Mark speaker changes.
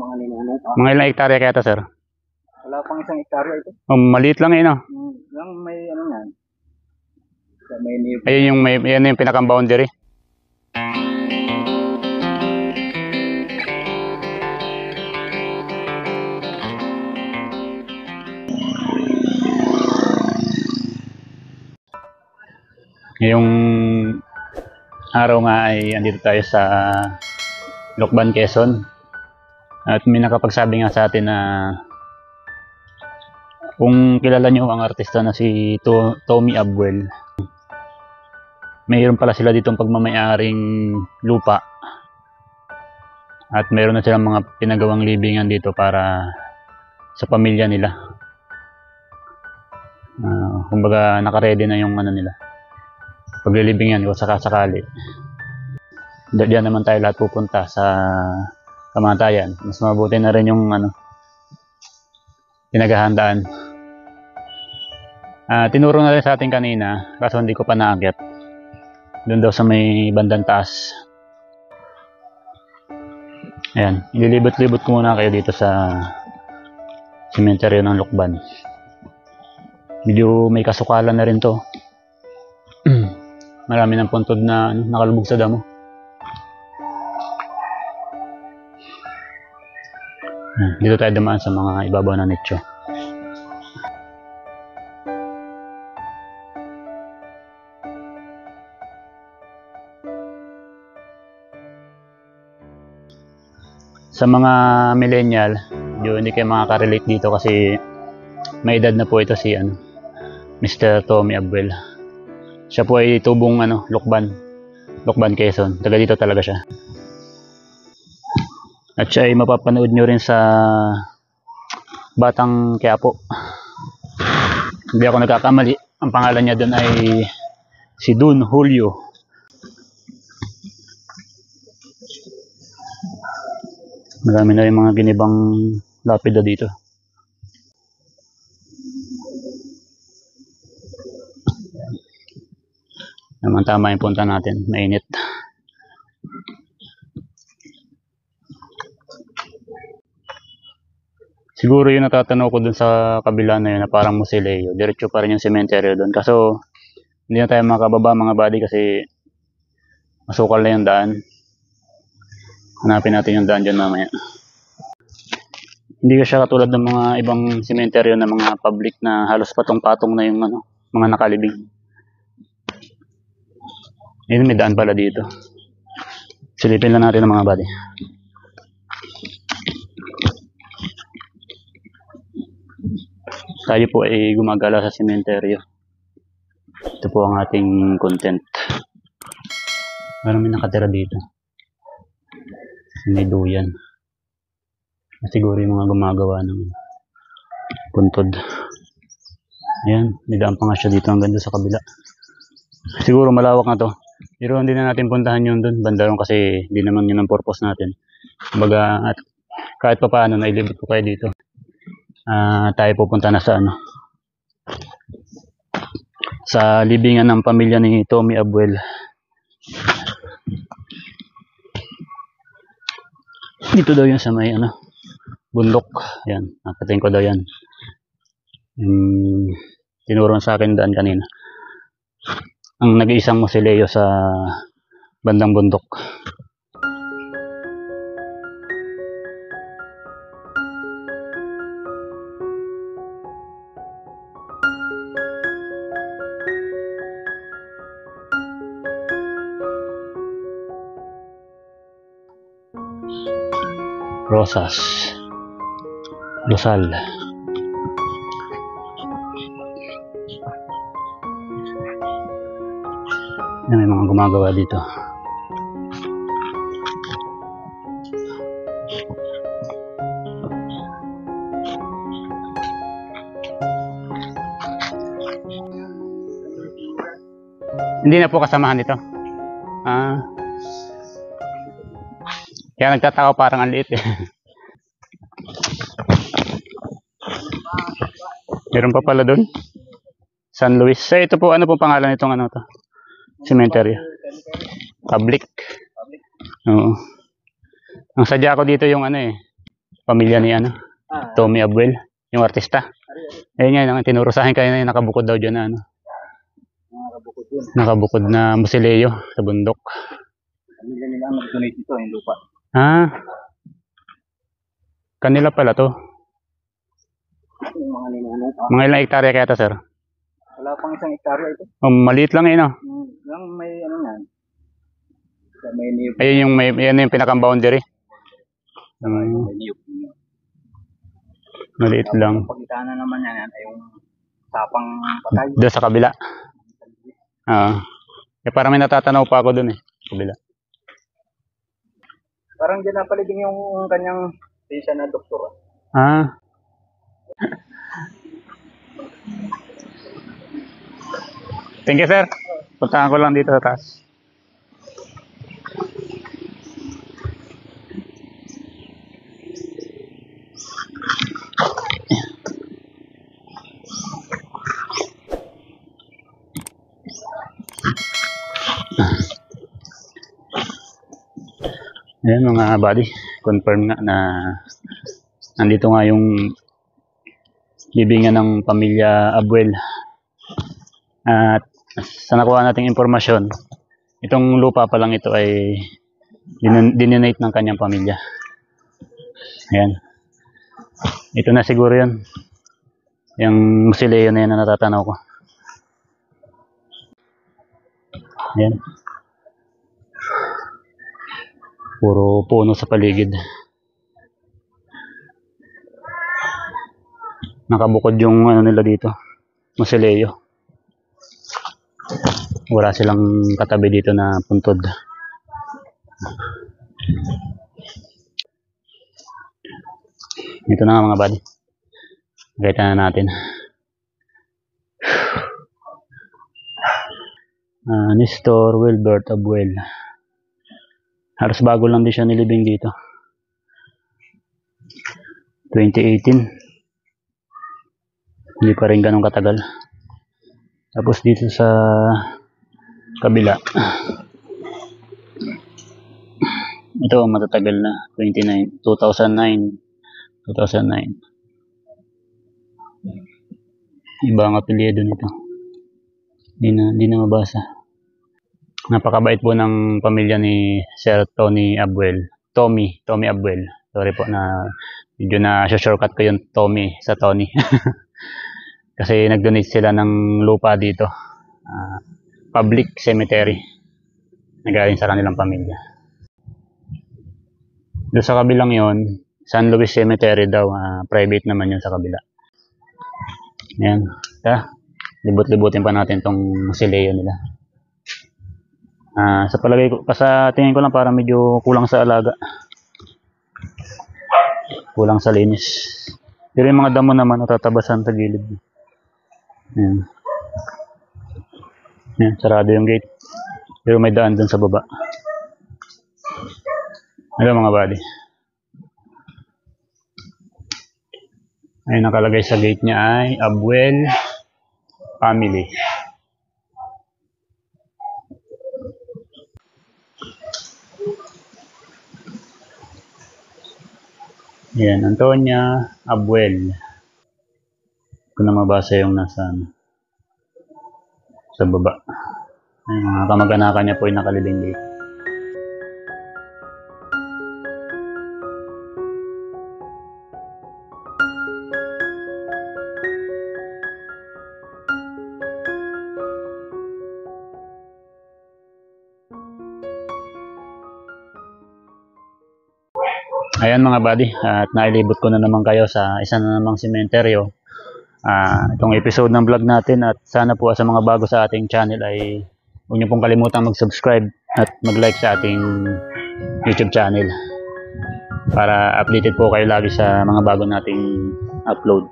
Speaker 1: mga ninuno pa.
Speaker 2: Mga ilang hektarya kaya ito, sir?
Speaker 1: Wala pang isang hektarya ito.
Speaker 2: Oh, maliit lang no?
Speaker 1: Lang may ano yan. May niyog.
Speaker 2: Ayun yung pinakang boundary. Ngayong araw nga ay andito tayo sa Lucban, Quezon. At may nakapagsabi nga sa atin na kung kilala nyo ang artista na si Tommy Abwel, mayroon pala sila ditong pagmamayaring lupa at mayroon na silang mga pinagawang libingan dito para sa pamilya nila. Kumbaga nakaredy na yung ano nila, paglilibingan o sakasakali. Diyan naman tayo lahat pupunta sa kamatayan. Mas mabuti na rin yung pinaghahandaan. Tinuro na rin sa atin kanina, kaso hindi ko pa naakyat. Doon daw sa may bandang taas. Ayan, ililibot-libot ko muna kayo dito sa sementeryo ng Lucban. Medyo may kasukalan na rin to. Marami ng puntod na nakalubog sa damo. Dito tayo dumaan sa mga ibabaw ng nicho. Sa mga millennial, hindi kayo makaka-relate dito kasi may edad na po ito si Mr. Tommy Abwel. Siya po ay tubong Lucban, Quezon. Taga dito talaga siya. At siya ay mapapanood nyo rin sa Batang Quiapo. Hindi ako nagkakamali. Ang pangalan niya doon ay si Don Julio. Marami na rin mga ginibang lapida dito. Naman tama yung punta natin. Mainit. Siguro yung natatanaw ko dun sa kabila na yun na parang Musileo. Diretso pa rin yung sementeryo dun. Kaso hindi na tayo makababa mga buddy kasi masukal na yung daan. Hanapin natin yung daan dyan mamaya. Hindi ko siya katulad ng mga ibang sementeryo na mga public na halos patong-patong na yung mga nakalibing. Ayun, may daan pala dito. Silipin lang natin ang mga buddy. Tayo po ay gumagala sa sementeryo. Ito po ang ating content. Parang may nakatira dito. May duyan. Siguro yung mga gumagawa ng puntod. Ayan, may daan pa nga siya dito hanggang sa kabila. Siguro malawak na to. Pero hindi na natin puntahan yun dun, bandaron kasi hindi naman yun ang purpose natin. Kumbaga, at kahit pa paano, nailibot ko kayo dito. Tayo pupunta na sa sa libingan ng pamilya ni Tommy Abwel. Dito daw yun sa may bundok. Yan, nakating ko daw yan. Tinuruan sa akin daan kanina. Ang nag-iisang Musileo sa bandang bundok. Rosas, Lusal. May mga gumagawa dito. Hindi na po kasamahan dito. Kaya nagtataka parang ang liit eh. Meron pa pala doon. San Luis. So, ito po, ano po pangalan nitong to? Cemetery. Public. Oo. Ang sadya ko dito yung pamilya ni ano, Tommy Abuel, yung artista. Ayun nga, tinuro sa akin kayo na nakabukod daw dyan na ano.
Speaker 1: Nakabukod yun.
Speaker 2: Nakabukod na musileo sa bundok.
Speaker 1: Pamilya nila ang nag-donate ito, yung lupa.
Speaker 2: Ah, kanila pala to.
Speaker 1: Yung mga ninanay.
Speaker 2: Mga ilang hektarya kaya to, sir?
Speaker 1: Wala pang isang hektarya ito.
Speaker 2: Oh, maliit lang eh, no?
Speaker 1: Yung may ano yan. May niyog.
Speaker 2: Ayun yung, yan yung pinakang boundary.
Speaker 1: May niyog.
Speaker 2: Maliit lang.
Speaker 1: Pagkitaan na naman yan ay yung sapang patay.
Speaker 2: Doon sa kabila. Parang may natatanaw pa ako doon eh. Kabila.
Speaker 1: Parang dyan napaliging yung kanyang station na doktor.
Speaker 2: Thank you, sir. Puntahan ko lang dito sa taas. Ayan mga buddy, confirm nga na nandito nga yung libingan ng pamilya Abuel. At sa nakuha nating impormasyon, itong lupa pa lang ito ay dinonate ng kanyang pamilya. Ayan. Ito na siguro yun. Yung musileo na yan na natatanaw ko. Ayan. Puro puno sa paligid. Nakabukod yung ano nila dito, musileo. Wala silang katabi dito na puntod. Ito na nga mga buddy. Nakita na natin. Nestor Wilbert Abuel. Halos bago lang din siya nilibing dito. 2018. Hindi pa rin ganun katagal. Tapos dito sa kabila. Ito matatagal na. 2009. 2009. Iba ang apelyido nito. Hindi na mabasa. Napakabait po ng pamilya ni Sir Tony Abuel. Tommy Abuel. Sorry po na medyo na shortcut ko yung Tommy sa Tony. Kasi nag-donate sila ng lupa dito. Public cemetery. Nagaling sa kanilang pamilya. Doon sa kabilang yon, San Luis Cemetery daw. Private naman yun sa kabila. Ayan. Libot-libutin pa natin tong musileo nila. Sa palagay ko, sa tingin ko lang para medyo kulang sa alaga. Kulang sa linis. Pero yung mga damo naman natatabasan sa gilid. Ayan. Ayan, sarado yung gate. Pero may daan dun sa baba. Ayan mga buddy. Ayun nakalagay sa gate niya ay Abuel Family. Yan, Antonia Abuel. Kung na mabasa yung nasa sa baba. Ay, mga kamag-anakan niya po yung nakalibing dito. Ayan mga buddy, at nailibot ko na naman kayo sa isa na namang sementeryo. Itong episode ng vlog natin, at sana po sa mga bago sa ating channel ay huwag niyo pong kalimutang mag-subscribe at mag-like sa ating YouTube channel para updated po kayo lagi sa mga bago nating upload.